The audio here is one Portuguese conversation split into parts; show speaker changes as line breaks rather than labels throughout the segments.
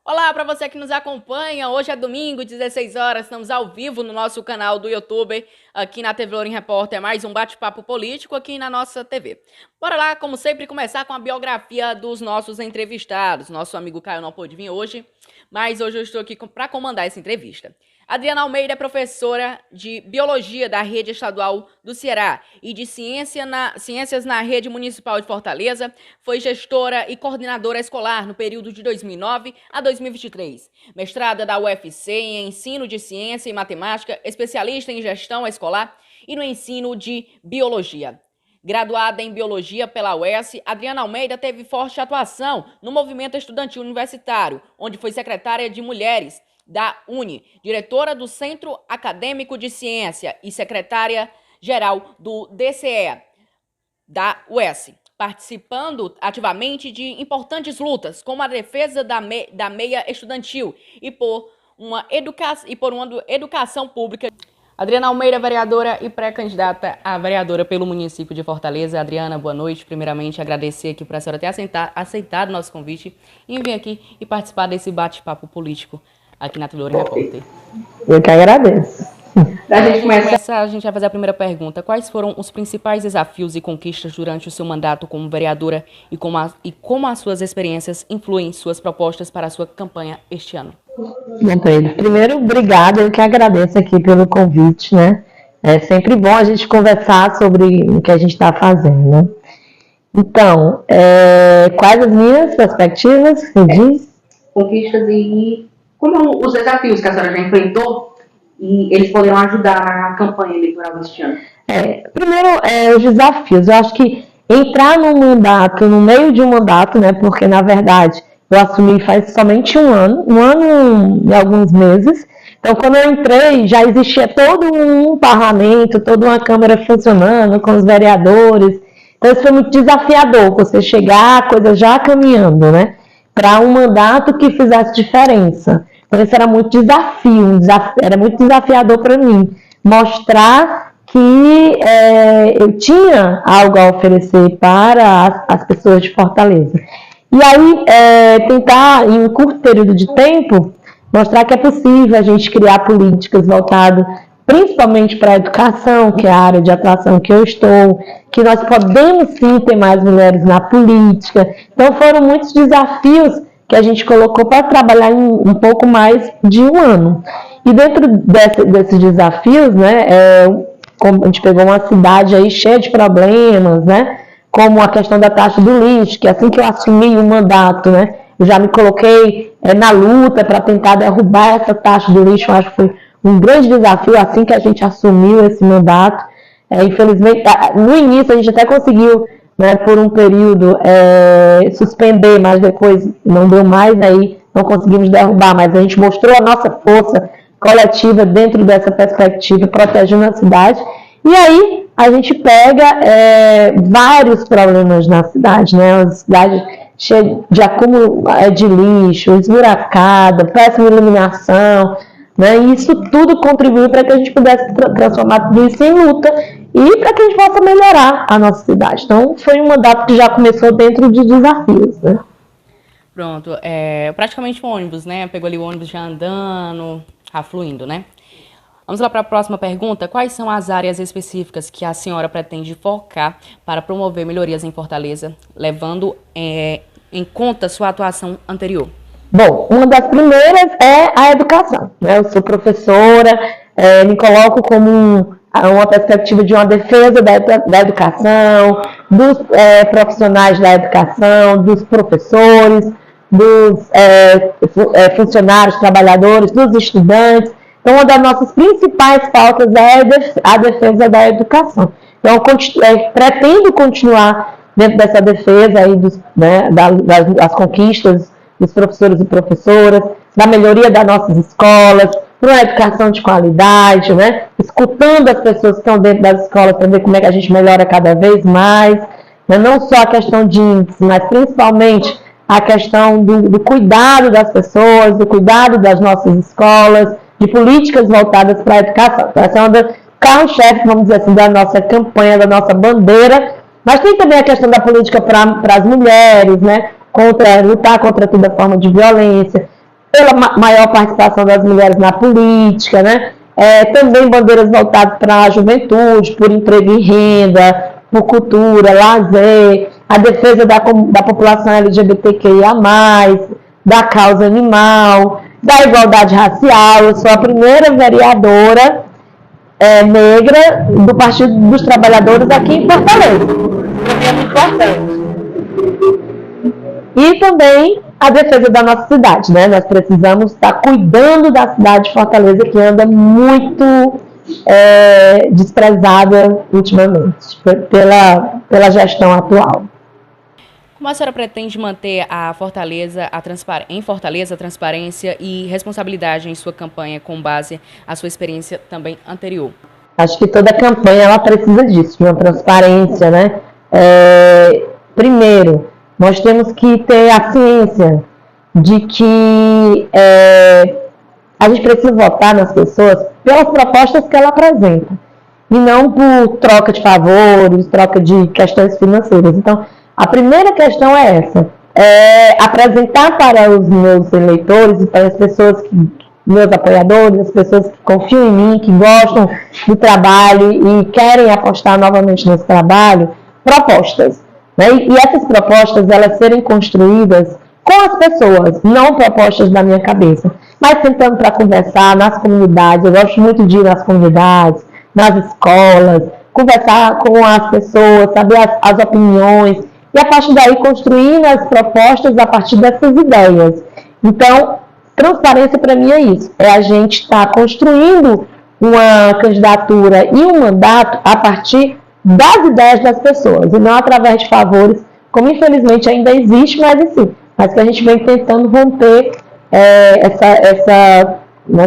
Olá para você que nos acompanha. Hoje é domingo, 16 horas, estamos ao vivo no nosso canal do YouTube, aqui na TV Lourinho Repórter, mais um bate-papo político aqui na nossa TV. Bora lá, como sempre, começar com a biografia dos nossos entrevistados. Nosso amigo Caio não pôde vir hoje, mas hoje eu estou aqui para comandar essa entrevista. Adriana Almeida é professora de Biologia da Rede Estadual do Ceará e de Ciências na Rede Municipal de Fortaleza. Foi gestora e coordenadora escolar no período de 2009 a 2023. Mestrada da UFC em Ensino de Ciência e Matemática, especialista em Gestão Escolar e no ensino de Biologia. Graduada em Biologia pela UES, Adriana Almeida teve forte atuação no movimento estudantil universitário, onde foi secretária de Mulheres da UNE, diretora do Centro Acadêmico de Ciência e secretária-geral do DCE, da UES, participando ativamente de importantes lutas, como a defesa da meia estudantil e por uma educação pública. Adriana Almeida, vereadora e pré-candidata a vereadora pelo município de Fortaleza. Adriana, boa noite. Primeiramente, agradecer aqui por a senhora ter aceitado o nosso convite e vir aqui e participar desse bate-papo político aqui na TV Lourinho Repórter.
Eu que agradeço.
A gente vai fazer a primeira pergunta. Quais foram os principais desafios e conquistas durante o seu mandato como vereadora e como as suas experiências influem em suas propostas para a sua campanha este ano?
Bom, Pedro, primeiro, obrigada. Eu que agradeço aqui pelo convite, né? É sempre bom a gente conversar sobre o que a gente está fazendo, né? Então, quais as minhas perspectivas, você diz?
Conquistas e como os desafios que a senhora já enfrentou e eles poderão ajudar na campanha eleitoral deste ano?
Primeiro, os desafios. Eu acho que entrar num mandato, no meio de um mandato, né? Porque, na verdade, eu assumi faz somente um ano e alguns meses. Então, quando eu entrei, já existia todo um parlamento, toda uma Câmara funcionando, com os vereadores. Então, isso foi muito desafiador, você chegar, a coisa já caminhando, né? Para um mandato que fizesse diferença. Então, isso era muito era muito desafiador para mim. Mostrar que eu tinha algo a oferecer para as pessoas de Fortaleza. E aí, tentar, em um curto período de tempo, mostrar que é possível a gente criar políticas voltadas principalmente para a educação, que é a área de atuação que eu estou, que nós podemos sim ter mais mulheres na política. Então, foram muitos desafios que a gente colocou para trabalhar em um pouco mais de um ano. E dentro desses desafios, né, como a gente pegou uma cidade aí cheia de problemas, né, como a questão da taxa do lixo, que assim que eu assumi o mandato, né, eu já me coloquei na luta para tentar derrubar essa taxa do lixo. Eu acho que foi um grande desafio assim que a gente assumiu esse mandato. Infelizmente, no início a gente até conseguiu, né, por um período, suspender, mas depois não deu mais, aí não conseguimos derrubar, mas a gente mostrou a nossa força coletiva dentro dessa perspectiva, protegendo a cidade. E aí a gente pega vários problemas na cidade, né? Uma cidade cheia de acúmulo de lixo, esburacada, péssima iluminação, né? E isso tudo contribuiu para que a gente pudesse transformar tudo isso em luta e para que a gente possa melhorar a nossa cidade. Então, foi um mandato que já começou dentro de desafios, né?
Pronto, praticamente um ônibus, né? Pegou ali o ônibus já andando, fluindo, né? Vamos lá para a próxima pergunta. Quais são as áreas específicas que a senhora pretende focar para promover melhorias em Fortaleza, levando em conta sua atuação anterior?
Bom, uma das primeiras é a educação, né? Eu sou professora, me coloco como uma perspectiva de uma defesa da educação, dos profissionais da educação, dos professores, dos funcionários, trabalhadores, dos estudantes. Então, uma das nossas principais pautas é a defesa da educação. Então, pretendo continuar dentro dessa defesa aí das conquistas dos professores e professoras, da melhoria das nossas escolas, para uma educação de qualidade, né? Escutando as pessoas que estão dentro das escolas para ver como é que a gente melhora cada vez mais, né? Não só a questão de índice, mas principalmente a questão do cuidado das pessoas, do cuidado das nossas escolas, de políticas voltadas para a educação. Então, essa é uma das carro-chefe, vamos dizer assim, da nossa campanha, da nossa bandeira. Mas tem também a questão da política para as mulheres, né? Lutar contra toda forma de violência, pela maior participação das mulheres na política, né? Também bandeiras voltadas para a juventude, por emprego e renda, por cultura, lazer, a defesa da população LGBTQIA+, da causa animal, da igualdade racial. Eu sou a primeira vereadora negra do Partido dos Trabalhadores aqui em Fortaleza. É muito importante. E também a defesa da nossa cidade, né? Nós precisamos estar cuidando da cidade de Fortaleza, que anda muito desprezada ultimamente pela gestão atual.
Como a senhora pretende manter a transparência e responsabilidade em sua campanha com base na sua experiência também anterior?
Acho que toda campanha ela precisa disso, de uma transparência, né? Primeiro, nós temos que ter a ciência de que a gente precisa votar nas pessoas pelas propostas que ela apresenta, e não por troca de favores, troca de questões financeiras. Então, a primeira questão é essa, apresentar para os meus eleitores e para as pessoas, meus apoiadores, as pessoas que confiam em mim, que gostam do trabalho e querem apostar novamente nesse trabalho, propostas. Né? E essas propostas, elas serem construídas com as pessoas, não propostas da minha cabeça, mas sentando para conversar nas comunidades. Eu gosto muito de ir nas comunidades, nas escolas, conversar com as pessoas, saber as opiniões, e a partir daí construindo as propostas a partir dessas ideias. Então, transparência para mim é isso, a gente estar construindo uma candidatura e um mandato a partir das ideias das pessoas, e não através de favores, como infelizmente ainda existe, mas que a gente vem tentando romper essa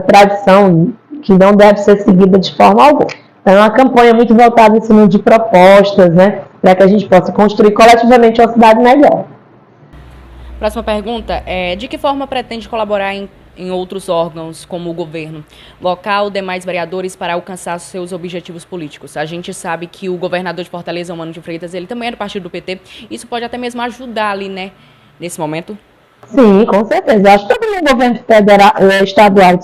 tradição que não deve ser seguida de forma alguma. É uma campanha muito voltada em cima de propostas, né, para que a gente possa construir coletivamente uma cidade melhor.
Próxima pergunta é: de que forma pretende colaborar em outros órgãos, como o governo local, demais vereadores, para alcançar seus objetivos políticos? A gente sabe que o governador de Fortaleza, Mano de Freitas, ele também é do partido do PT. Isso pode até mesmo ajudar ali, né, nesse momento?
Sim, com certeza. Acho que tanto no governo estadual,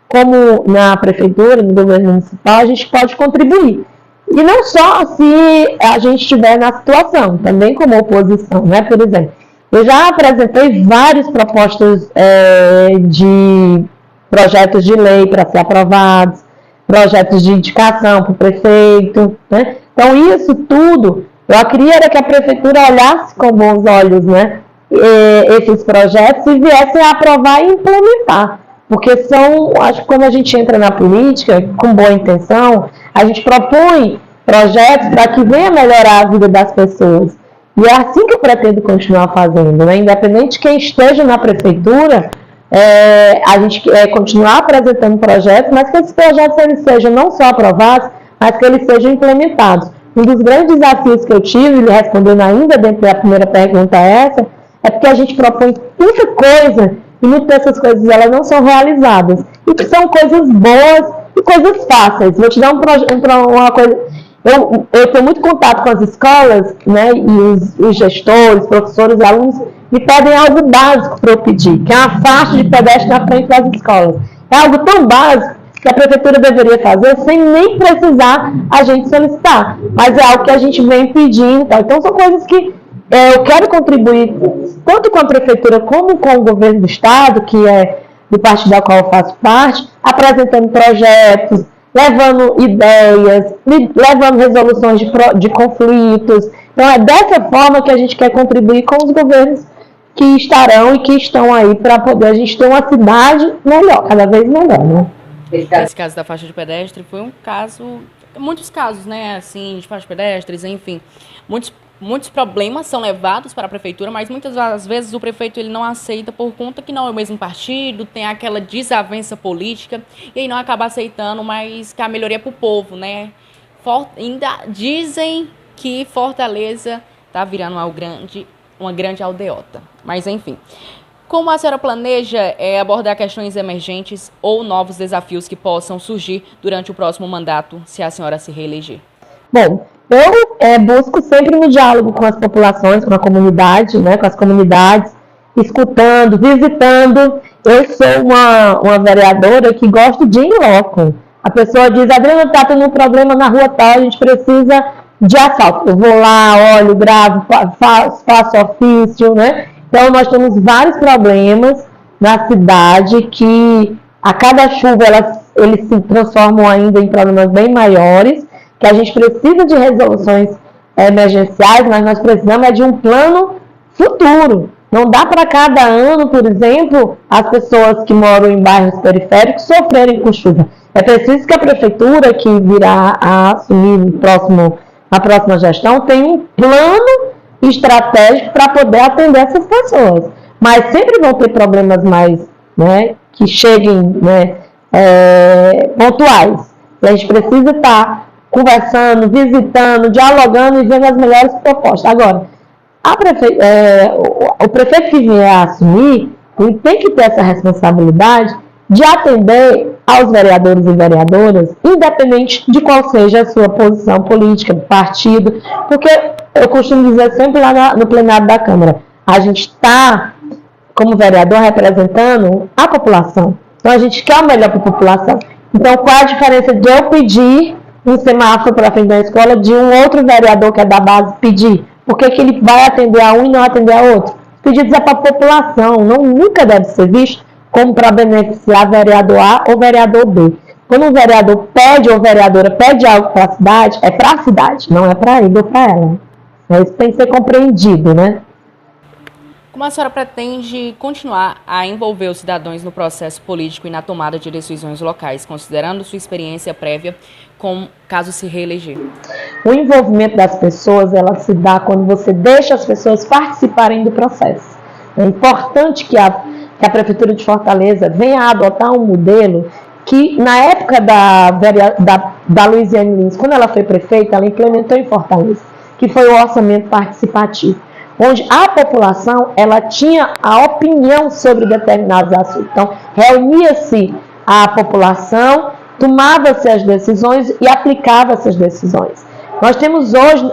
como na prefeitura, no governo municipal, a gente pode contribuir. E não só se a gente estiver na situação, também como oposição, né? Por exemplo, eu já apresentei várias propostas de projetos de lei para ser aprovados, projetos de indicação para o prefeito, né? Então, isso tudo, eu queria que a prefeitura olhasse com bons olhos, né, esses projetos e viessem a aprovar e implementar. Porque acho que quando a gente entra na política com boa intenção, a gente propõe projetos para que venha melhorar a vida das pessoas. E é assim que eu pretendo continuar fazendo, né? Independente de quem esteja na prefeitura, a gente continuar apresentando projetos, mas que esses projetos eles sejam não só aprovados, mas que eles sejam implementados. Um dos grandes desafios que eu tive, respondendo ainda dentro da primeira pergunta é porque a gente propõe tanta coisa e muitas dessas coisas elas não são realizadas. E que são coisas boas e coisas fáceis. Vou te dar uma coisa. Eu tenho muito contato com as escolas, né, e os gestores, professores, alunos me pedem algo básico para eu pedir, que é uma faixa de pedestre na frente das escolas. É algo tão básico que a prefeitura deveria fazer sem nem precisar a gente solicitar. Mas é algo que a gente vem pedindo. Tá? Então são coisas que eu quero contribuir tanto com a prefeitura como com o governo do estado, que é do partido da qual eu faço parte, apresentando projetos, levando ideias, levando resoluções de conflitos. Então é dessa forma que a gente quer contribuir com os governos que estarão e que estão aí para poder a gente ter uma cidade melhor, cada vez melhor, né?
Esse caso da faixa de pedestre foi um caso, muitos casos, né, assim, de faixa de pedestres, enfim, muitos problemas são levados para a prefeitura, mas muitas das vezes o prefeito ele não aceita por conta que não é o mesmo partido, tem aquela desavença política, e aí não acaba aceitando, mas que a melhoria é para o povo, né? Ainda dizem que Fortaleza está virando uma grande aldeota, mas enfim. Como a senhora planeja abordar questões emergentes ou novos desafios que possam surgir durante o próximo mandato, se a senhora se reeleger?
Bom, eu busco sempre no diálogo com as populações, com a comunidade, né, com as comunidades, escutando, visitando. Eu sou uma vereadora que gosto de ir em loco. A pessoa diz, Adriana, está tendo um problema na rua tal, a gente precisa de asfalto. Eu vou lá, olho, gravo, faço ofício, né? Então, nós temos vários problemas na cidade que, a cada chuva, eles se transformam ainda em problemas bem maiores, que a gente precisa de resoluções emergenciais, mas nós precisamos de um plano futuro. Não dá para cada ano, por exemplo, as pessoas que moram em bairros periféricos sofrerem com chuva. É preciso que a prefeitura, que virá a assumir na próxima gestão, tenha um plano estratégico para poder atender essas pessoas. Mas sempre vão ter problemas mais, né, que cheguem, né, pontuais. E a gente precisa estar conversando, visitando, dialogando e vendo as melhores propostas. Agora, o prefeito que vier a assumir, ele tem que ter essa responsabilidade de atender aos vereadores e vereadoras, independente de qual seja a sua posição política, partido, porque eu costumo dizer sempre lá no plenário da Câmara, a gente está, como vereador, representando a população. Então, a gente quer o melhor para a população. Então, qual a diferença de eu pedir um semáforo para frente da escola de um outro vereador que é da base pedir? Por que ele vai atender a um e não atender a outro? Pedidos é para a população, nunca deve ser visto como para beneficiar vereador A ou vereador B. Quando um vereador pede ou vereadora pede algo para a cidade, é para a cidade, não é para ele ou para ela. Isso tem que ser compreendido, né?
Como a senhora pretende continuar a envolver os cidadãos no processo político e na tomada de decisões locais, considerando sua experiência prévia com caso se reeleger?
O envolvimento das pessoas, ela se dá quando você deixa as pessoas participarem do processo. É importante que a Prefeitura de Fortaleza venha a adotar um modelo que, na época da Luiziane Lins, quando ela foi prefeita, ela implementou em Fortaleza, que foi o orçamento participativo, onde a população ela tinha a opinião sobre determinados assuntos. Então, reunia-se a população, tomava-se as decisões e aplicava-se as decisões. Nós temos hoje,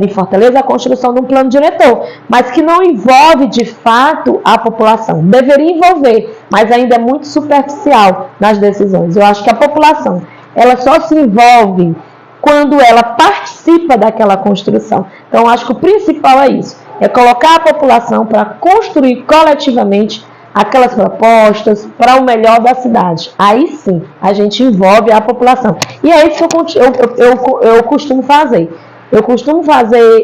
em Fortaleza, a construção de um plano diretor, mas que não envolve, de fato, a população. Deveria envolver, mas ainda é muito superficial nas decisões. Eu acho que a população, ela só se envolve quando ela participa daquela construção. Então, eu acho que o principal é isso, é colocar a população para construir coletivamente aquelas propostas para o melhor da cidade. Aí sim, a gente envolve a população. E é isso que eu costumo fazer. Eu costumo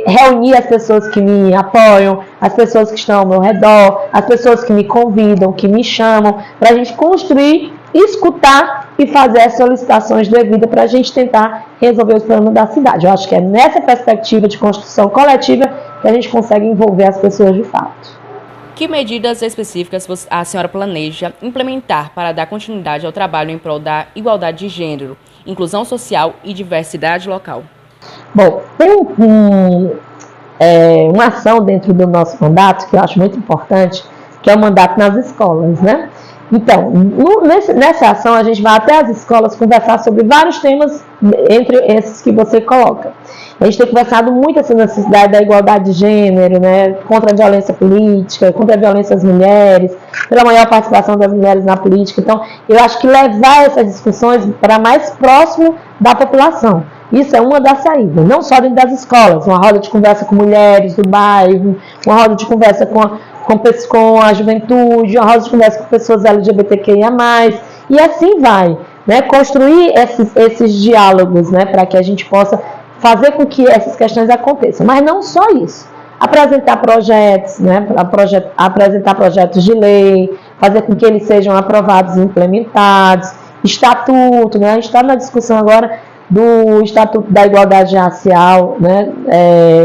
reunir as pessoas que me apoiam, as pessoas que estão ao meu redor, as pessoas que me convidam, que me chamam, para a gente construir, escutar e fazer as solicitações devidas para a gente tentar resolver os problemas da cidade. Eu acho que é nessa perspectiva de construção coletiva que a gente consegue envolver as pessoas de fato.
Que medidas específicas a senhora planeja implementar para dar continuidade ao trabalho em prol da igualdade de gênero, inclusão social e diversidade local?
Bom, tem uma ação dentro do nosso mandato que eu acho muito importante, que é o mandato nas escolas, né? Então, nessa ação a gente vai até as escolas conversar sobre vários temas, entre esses que você coloca. A gente tem conversado muito essa necessidade da igualdade de gênero, né, contra a violência política, contra a violência às mulheres, pela maior participação das mulheres na política. Então, eu acho que levar essas discussões para mais próximo da população. Isso é uma das saídas, não só dentro das escolas, uma roda de conversa com mulheres do bairro, uma roda de conversa com a juventude, uma roda de conversa com pessoas LGBTQIA+, e assim vai, né, construir esses diálogos, né, para que a gente possa fazer com que essas questões aconteçam. Mas não só isso. Apresentar projetos, né? Apresentar projetos de lei, fazer com que eles sejam aprovados e implementados, estatuto, né? A gente está na discussão agora do Estatuto da Igualdade Racial, né?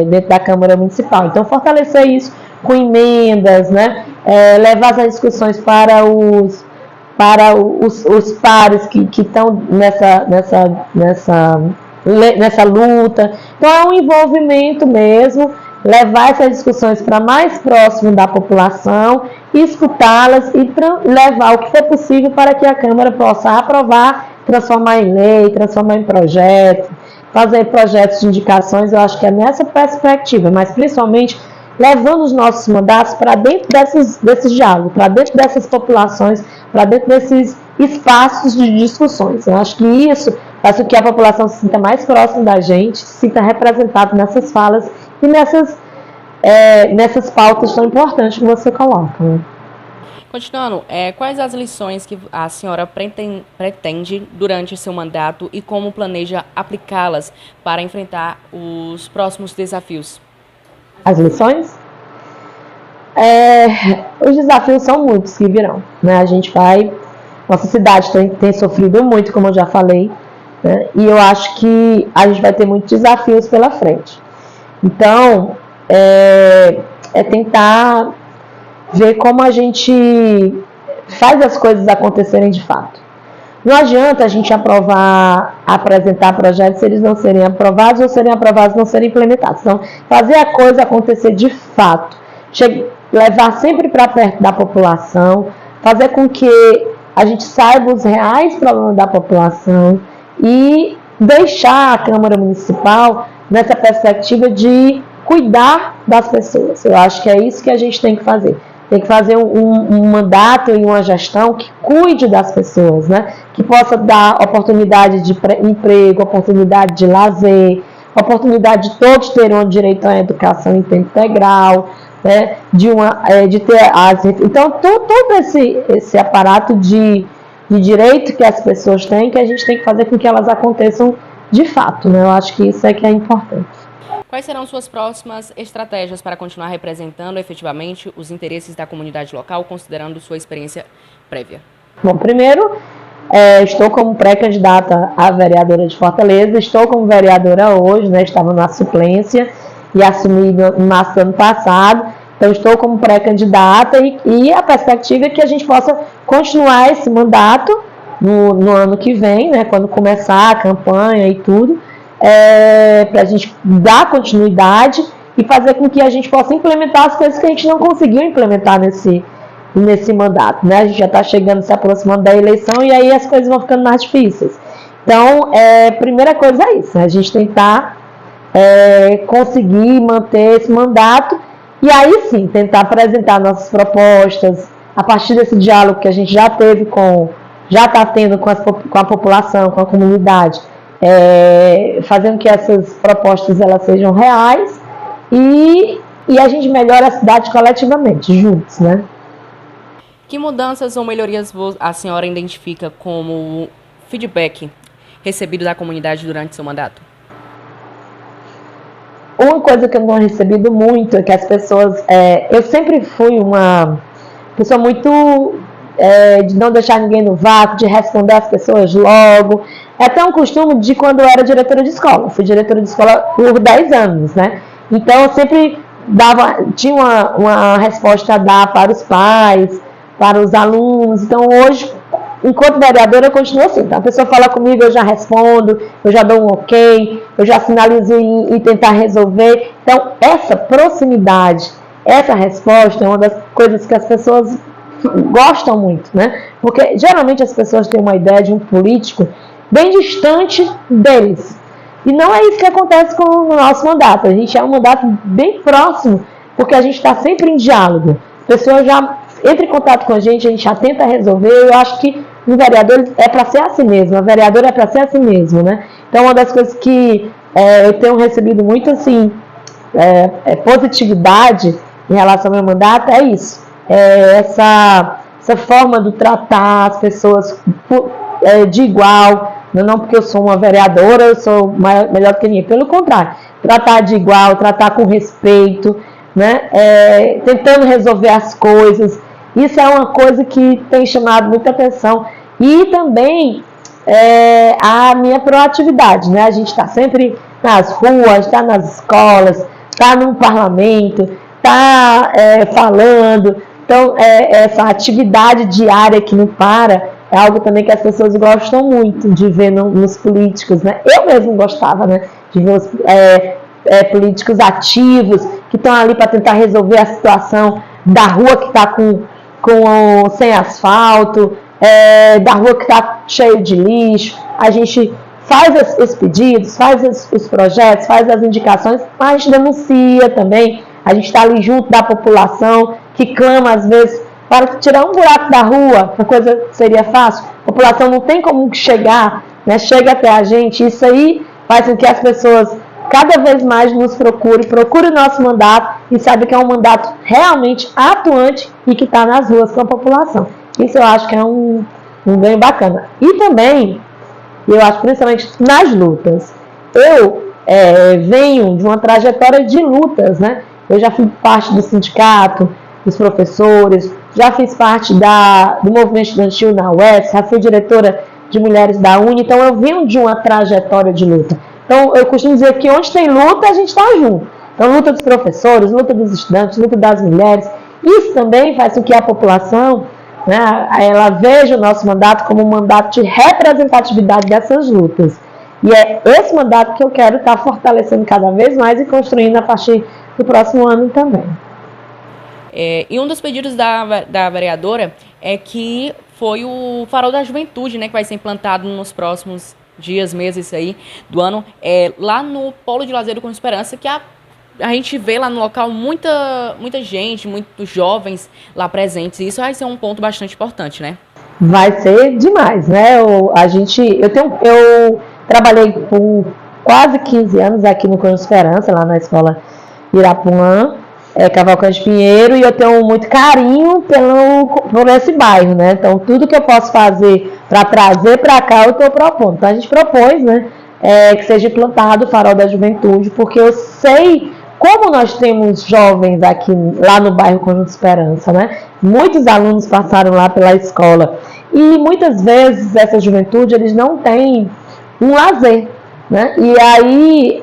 Dentro da Câmara Municipal. Então, fortalecer isso com emendas, né? Levar essas discussões para os pares que estão nessa luta. Então é um envolvimento mesmo, levar essas discussões para mais próximo da população, escutá-las e levar o que for possível para que a Câmara possa aprovar, transformar em lei, transformar em projeto, fazer projetos de indicações. Eu acho que é nessa perspectiva, mas principalmente levando os nossos mandatos para dentro desses diálogos, para dentro dessas populações, para dentro desses espaços de discussões. Eu acho que isso faz com que a população se sinta mais próxima da gente, se sinta representada nessas falas e nessas pautas tão importantes que você coloca, né?
Continuando, quais as lições que a senhora pretende durante seu mandato e como planeja aplicá-las para enfrentar os próximos desafios?
As lições? Os desafios são muitos que virão, né? Nossa cidade tem sofrido muito, como eu já falei, né? E eu acho que a gente vai ter muitos desafios pela frente. Então, tentar ver como a gente faz as coisas acontecerem de fato. Não adianta a gente apresentar projetos se eles não serem aprovados ou serem aprovados e não serem implementados. Então, fazer a coisa acontecer de fato, levar sempre para perto da população, fazer com que a gente saiba os reais problemas da população e deixar a Câmara Municipal nessa perspectiva de cuidar das pessoas. Eu acho que é isso que a gente tem que fazer. Tem que fazer um mandato e uma gestão que cuide das pessoas, né? Que possa dar oportunidade de emprego, oportunidade de lazer, oportunidade de todos terem um direito à educação em tempo integral, né? Então, todo esse aparato de direito que as pessoas têm, que a gente tem que fazer com que elas aconteçam de fato, né? Eu acho que isso é que é importante.
Quais serão suas próximas estratégias para continuar representando efetivamente os interesses da comunidade local, considerando sua experiência prévia?
Bom, primeiro, estou como pré-candidata a vereadora de Fortaleza, estou como vereadora hoje, né? Estava na suplência e assumi no março do ano passado, então estou como pré-candidata e a perspectiva é que a gente possa continuar esse mandato no ano que vem, né? Quando começar a campanha e tudo, para a gente dar continuidade e fazer com que a gente possa implementar as coisas que a gente não conseguiu implementar nesse mandato, né? A gente já está chegando, se aproximando da eleição e aí as coisas vão ficando mais difíceis. Então, primeira coisa é isso, né? A gente tentar conseguir manter esse mandato e aí sim, tentar apresentar nossas propostas a partir desse diálogo que a gente já está tendo com a população, com a comunidade, fazendo que essas propostas elas sejam reais e a gente melhora a cidade coletivamente, juntos, né?
Que mudanças ou melhorias a senhora identifica como feedback recebido da comunidade durante seu mandato?
Uma coisa que eu não recebido muito é que as pessoas... eu sempre fui uma pessoa muito... de não deixar ninguém no vácuo, de responder as pessoas logo. É até um costume de quando eu era diretora de escola. Fui diretora de escola por 10 anos, né? Então, eu sempre tinha uma resposta a dar para os pais, para os alunos. Então, hoje, enquanto vereadora, eu continuo assim. Então, a pessoa fala comigo, eu já respondo, eu já dou um ok, eu já sinalizo em tentar resolver. Então, essa proximidade, essa resposta é uma das coisas que as pessoas gostam muito, né? Porque geralmente as pessoas têm uma ideia de um político bem distante deles. E não é isso que acontece com o nosso mandato. A gente é um mandato bem próximo, porque a gente está sempre em diálogo. A pessoa já entra em contato com a gente já tenta resolver. Eu acho que o vereador é para ser assim mesmo, a vereadora é para ser assim mesmo, né? Então, uma das coisas que eu tenho recebido muito, assim, positividade em relação ao meu mandato é isso. Essa forma de tratar as pessoas de igual, não porque eu sou uma vereadora, eu sou melhor que ninguém, pelo contrário, tratar de igual, tratar com respeito, né? Tentando resolver as coisas. Isso é uma coisa que tem chamado muita atenção. E também a minha proatividade, né? A gente está sempre nas ruas, está nas escolas, está no parlamento, está falando. Então, essa atividade diária que não para é algo também que as pessoas gostam muito de ver nos políticos, né? Eu mesmo gostava, né, de ver os políticos ativos que estão ali para tentar resolver a situação da rua que está sem asfalto, da rua que está cheio de lixo. A gente faz os pedidos, faz os projetos, faz as indicações, mas a gente denuncia também. a gente está ali junto da população, que clama às vezes para tirar um buraco da rua, uma coisa seria fácil. A população não tem como chegar, né? Chega até a gente. Isso aí faz com que as pessoas cada vez mais nos procurem o nosso mandato e saibam que é um mandato realmente atuante e que está nas ruas com a população. Isso eu acho que é um ganho bacana. E também, eu acho principalmente nas lutas, eu venho de uma trajetória de lutas, né? Eu já fui parte do sindicato, dos professores, já fiz parte do movimento estudantil na UES, já fui diretora de mulheres da UNE, então eu venho de uma trajetória de luta. Então eu costumo dizer que onde tem luta, a gente está junto. Então luta dos professores, luta dos estudantes, luta das mulheres. Isso também faz com que a população, né, ela veja o nosso mandato como um mandato de representatividade dessas lutas. E é esse mandato que eu quero estar fortalecendo cada vez mais e construindo a partir do próximo ano também.
E um dos pedidos da vereadora é que foi o Farol da Juventude, né, que vai ser implantado nos próximos dias, meses aí do ano, lá no Polo de Lazer do Com Esperança, que a gente vê lá no local muita gente, muitos jovens lá presentes, e isso vai ser um ponto bastante importante, né?
Vai ser demais, né? Eu trabalhei por quase 15 anos aqui no Com Esperança, lá na escola Irapuã, Cavalcante Pinheiro, e eu tenho muito carinho por esse bairro, né? Então, tudo que eu posso fazer para trazer para cá, eu estou propondo. Então, a gente propôs, né, que seja implantado o Farol da Juventude, porque eu sei como nós temos jovens aqui, lá no bairro Conjunto Esperança, né? Muitos alunos passaram lá pela escola, e muitas vezes essa juventude, eles não têm um lazer, né? E aí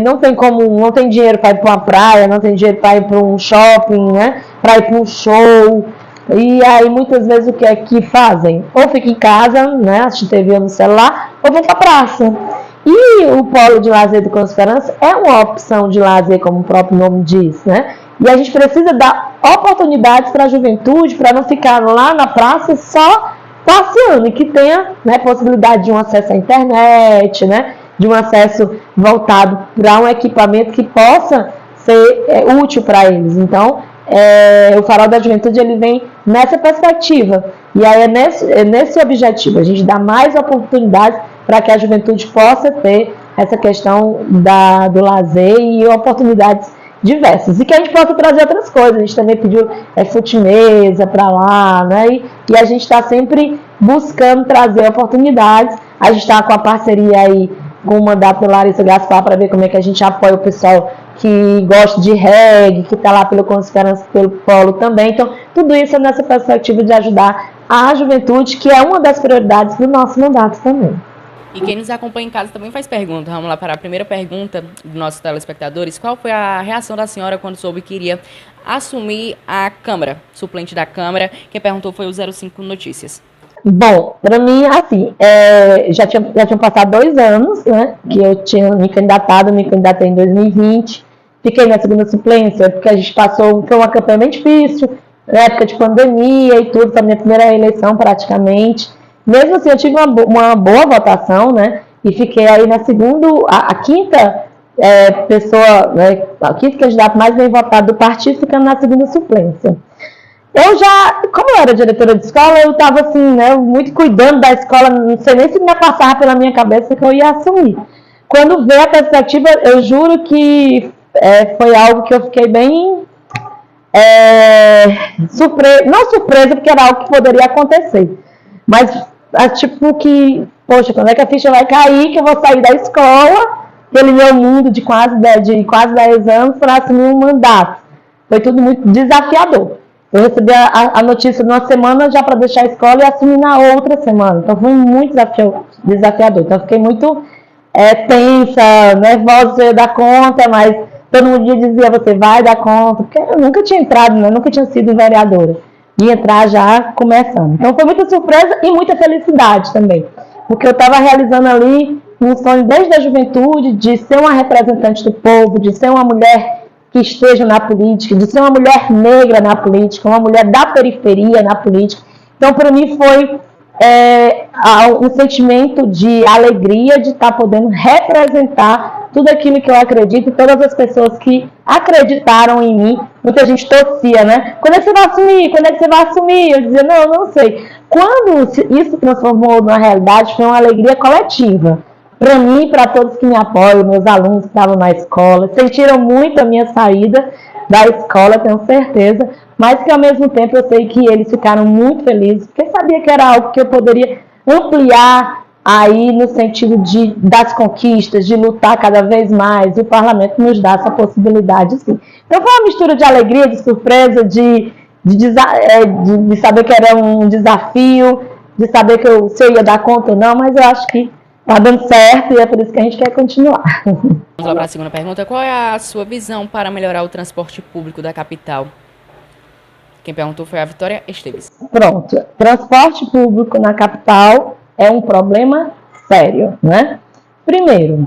não tem dinheiro para ir para uma praia, não tem dinheiro para ir para um shopping, né? Para ir para um show. E aí muitas vezes o que é que fazem? Ou fica em casa, né, assistir TV no celular, ou vão para a praça. E o Polo de Lazer do Com Esperança é uma opção de lazer, como o próprio nome diz, né? E a gente precisa dar oportunidades para a juventude, para não ficar lá na praça só passeando, e que tenha, né, possibilidade de um acesso à internet, né, de um acesso voltado para um equipamento que possa ser útil para eles. Então, o Farol da Juventude, ele vem nessa perspectiva, e aí é nesse objetivo, a gente dá mais oportunidades para que a juventude possa ter essa questão do lazer e oportunidades diversas, e que a gente possa trazer outras coisas. A gente também pediu fute-mesa para lá, né? E a gente está sempre buscando trazer oportunidades. A gente está com a parceria aí com o mandato da Larissa Gaspar para ver como é que a gente apoia o pessoal que gosta de reggae, que está lá pelo Com Esperança, pelo Polo também. Então, tudo isso é nessa perspectiva de ajudar a juventude, que é uma das prioridades do nosso mandato também.
E quem nos acompanha em casa também faz pergunta. Vamos lá para a primeira pergunta dos nossos telespectadores. Qual foi a reação da senhora quando soube que iria assumir a Câmara, suplente da Câmara? Quem perguntou foi o 05 Notícias.
Bom, para mim, assim, já tinham passado 2 anos, né, que eu tinha me candidatei em 2020, fiquei na segunda suplência, porque a gente foi uma campanha bem difícil, na época de pandemia e tudo, foi a minha primeira eleição praticamente. Mesmo assim, eu tive uma boa votação, né, e fiquei aí na segunda, a quinta pessoa, né, a quinta candidato mais bem votado do partido, ficando na segunda suplência. Como eu era diretora de escola, eu estava assim, né, muito cuidando da escola, não sei nem se me passava pela minha cabeça que eu ia assumir. Quando veio a perspectiva, eu juro que foi algo que eu fiquei bem não surpresa, porque era algo que poderia acontecer, mas tipo que, poxa, quando é que a ficha vai cair, que eu vou sair da escola, aquele meu mundo de quase 10 anos, para assumir um mandato. Foi tudo muito desafiador. Eu recebi a notícia numa semana já para deixar a escola e assumir na outra semana. Então foi muito desafiador. Então eu fiquei muito tensa, nervosa, eu ia dar conta, mas todo mundo dizia, você vai dar conta, porque eu nunca tinha entrado, né? Nunca tinha sido vereadora. E entrar já começando. Então foi muita surpresa e muita felicidade também. Porque eu estava realizando ali um sonho desde a juventude de ser uma representante do povo, de ser uma mulher que esteja na política, de ser uma mulher negra na política, uma mulher da periferia na política. Então, para mim, foi um sentimento de alegria de estar podendo representar tudo aquilo que eu acredito e todas as pessoas que acreditaram em mim. Muita gente torcia, né? Quando é que você vai assumir? Quando é que você vai assumir? Eu dizia, não sei. Quando isso se transformou numa realidade, foi uma alegria coletiva. Para mim e para todos que me apoiam, meus alunos que estavam na escola, sentiram muito a minha saída da escola, tenho certeza, mas que ao mesmo tempo eu sei que eles ficaram muito felizes, porque sabia que era algo que eu poderia ampliar aí no sentido das conquistas, de lutar cada vez mais, e o parlamento nos dá essa possibilidade, sim. Então foi uma mistura de alegria, de surpresa, de saber que era um desafio, de saber se eu ia dar conta ou não, mas eu acho que está dando certo e é por isso que a gente quer continuar.
Vamos lá para a segunda pergunta. Qual é a sua visão para melhorar o transporte público da capital? Quem perguntou foi a Vitória Esteves.
Pronto. Transporte público na capital é um problema sério, né? Primeiro,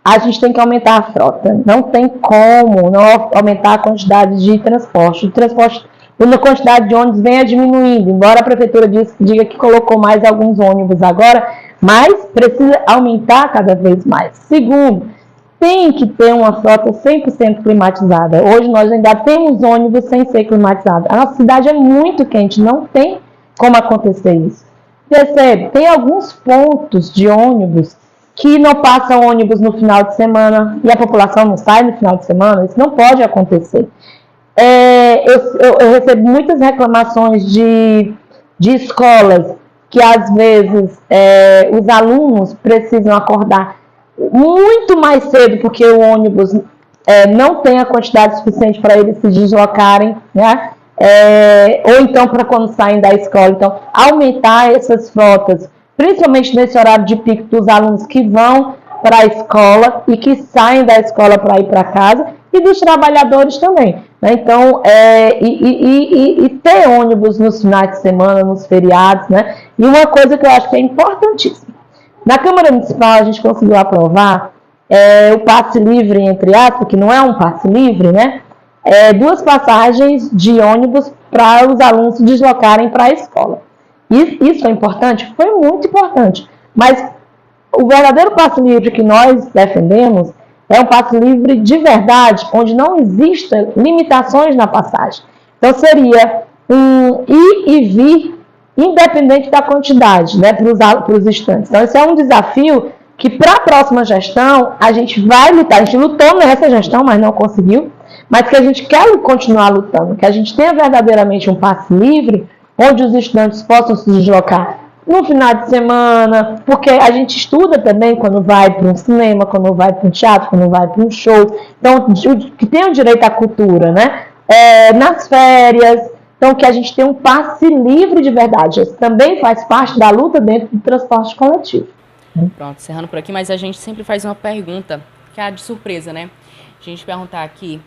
a gente tem que aumentar a frota. Não tem como não aumentar a quantidade de transporte. O transporte, a quantidade de ônibus vem diminuindo, embora a prefeitura diga que colocou mais alguns ônibus agora, mas precisa aumentar cada vez mais. Segundo, tem que ter uma frota 100% climatizada. Hoje nós ainda temos ônibus sem ser climatizado. A nossa cidade é muito quente, não tem como acontecer isso. Terceiro, tem alguns pontos de ônibus que não passam ônibus no final de semana e a população não sai no final de semana. Isso não pode acontecer. Eu recebo muitas reclamações de escolas que às vezes os alunos precisam acordar muito mais cedo porque o ônibus não tem a quantidade suficiente para eles se deslocarem, né? Ou então para quando saem da escola. Então, aumentar essas frotas, principalmente nesse horário de pico dos alunos que vão para a escola e que saem da escola para ir para casa, e dos trabalhadores também, né? Então, ter ônibus nos finais de semana, nos feriados, né? E uma coisa que eu acho que é importantíssima. Na Câmara Municipal, a gente conseguiu aprovar o passe livre, entre aspas, que não é um passe livre, né? 2 passagens de ônibus para os alunos se deslocarem para a escola. Isso é importante? Foi muito importante. Mas o verdadeiro passe livre que nós defendemos é um passe livre de verdade, onde não existam limitações na passagem. Então, seria um ir e vir independente da quantidade, né, para os estudantes. Então, esse é um desafio que, para a próxima gestão, a gente vai lutar. A gente lutou nessa gestão, mas não conseguiu. Mas que a gente quer continuar lutando, que a gente tenha verdadeiramente um passe livre, onde os estudantes possam se deslocar no final de semana, porque a gente estuda também quando vai para um cinema, quando vai para um teatro, quando vai para um show. Então, que tem o direito à cultura, né? Nas férias. Então, que a gente tenha um passe livre de verdade. Isso também faz parte da luta dentro do transporte coletivo.
Pronto, encerrando por aqui, mas a gente sempre faz uma pergunta, que é a de surpresa, né? A gente perguntar aqui,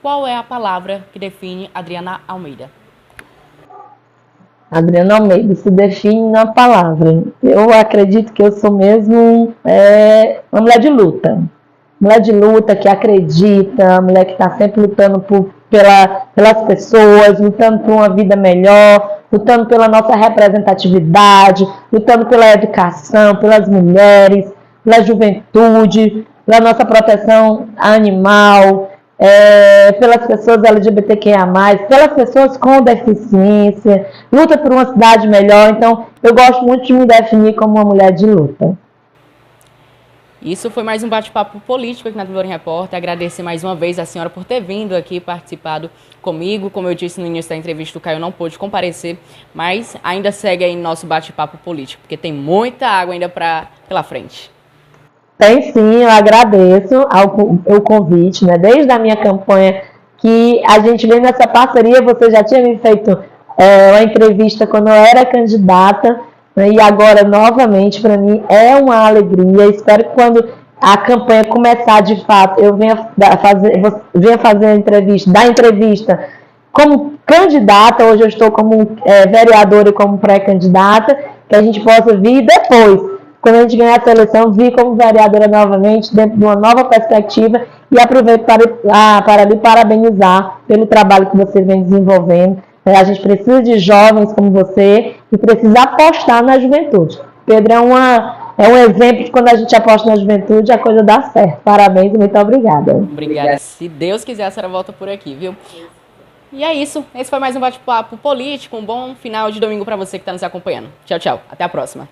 qual é a palavra que define Adriana Almeida?
Adriana Almeida se define na palavra. Eu acredito que eu sou mesmo uma mulher de luta. Mulher de luta que acredita, mulher que está sempre lutando pelas pessoas, lutando por uma vida melhor, lutando pela nossa representatividade, lutando pela educação, pelas mulheres, pela juventude, pela nossa proteção animal, pelas pessoas LGBTQIA+, pelas pessoas com deficiência, luta por uma cidade melhor. Então, eu gosto muito de me definir como uma mulher de luta.
Isso foi mais um bate-papo político aqui na TV Repórter. Agradecer mais uma vez a senhora por ter vindo aqui participado comigo. Como eu disse no início da entrevista, o Caio não pôde comparecer, mas ainda segue aí nosso bate-papo político, porque tem muita água ainda pela frente.
Tem sim, eu agradeço o convite, né? Desde a minha campanha, que a gente vem nessa parceria, você já tinha me feito uma entrevista quando eu era candidata, né? E agora, novamente, para mim é uma alegria. Espero que quando a campanha começar de fato, eu venha fazer a entrevista, dar entrevista como candidata. Hoje eu estou como vereadora e como pré-candidata, que a gente possa vir depois, quando a gente ganhar a eleição, vir como vereadora novamente, dentro de uma nova perspectiva, e aproveito para lhe parabenizar pelo trabalho que você vem desenvolvendo, A gente precisa de jovens como você e precisa apostar na juventude. Pedro é um exemplo de quando a gente aposta na juventude, a coisa dá certo. Parabéns e muito obrigada.
Obrigada. Se Deus quiser, a senhora volta por aqui, viu? E é isso. Esse foi mais um bate-papo político. Um bom final de domingo para você que está nos acompanhando. Tchau, tchau. Até a próxima.